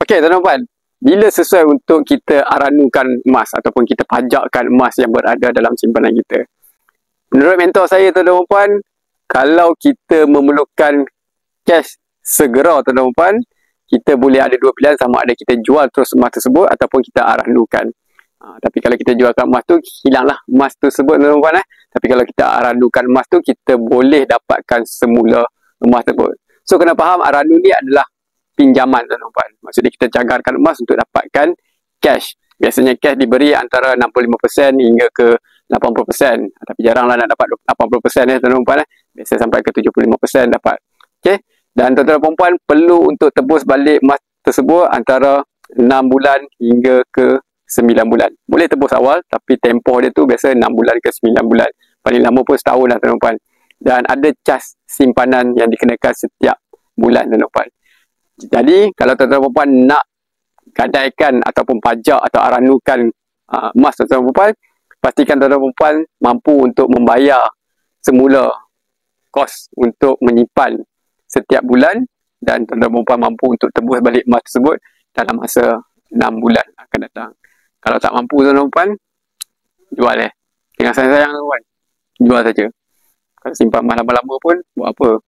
Okey, tuan-tuan puan. Bila sesuai untuk kita aranukan emas ataupun kita pajakkan emas yang berada dalam simpanan kita? Menurut mentor saya, tuan-tuan puan, kalau kita memerlukan cash segera, tuan-tuan puan, kita boleh ada dua pilihan, sama ada kita jual terus emas tersebut ataupun kita aranukan. Tapi kalau kita jualkan emas tu, hilanglah emas tersebut, tuan-tuan puan. Tapi kalau kita aranukan emas tu, kita boleh dapatkan semula emas tersebut. So, kena faham aranu ni adalah pinjaman, tuan-tuan puan. Maksudnya kita cagarkan emas untuk dapatkan cash. Biasanya cash diberi antara 65% hingga ke 80%. Tapi jaranglah nak dapat 80% tuan-tuan puan. Biasa sampai ke 75% dapat. Okey. Dan tuan-tuan puan perlu untuk tebus balik emas tersebut antara 6 bulan hingga ke 9 bulan. Boleh tebus awal, tapi tempoh dia tu biasa 6 bulan ke 9 bulan. Paling lama pun setahun lah, tuan-tuan puan. Dan ada cas simpanan yang dikenakan setiap bulan, tuan-tuan puan. Jadi, kalau tuan-tuan puan nak gadaikan ataupun pajak atau aranukan emas, tuan-tuan puan, pastikan tuan-tuan puan mampu untuk membayar semula kos untuk menyimpan setiap bulan, dan tuan-tuan puan mampu untuk tebus balik emas tersebut dalam masa 6 bulan akan datang. Kalau tak mampu, tuan-tuan puan, jual Dengan sayang-sayang, tuan-tuan puan, jual saja. Kalau simpan emas lama-lama pun, buat apa?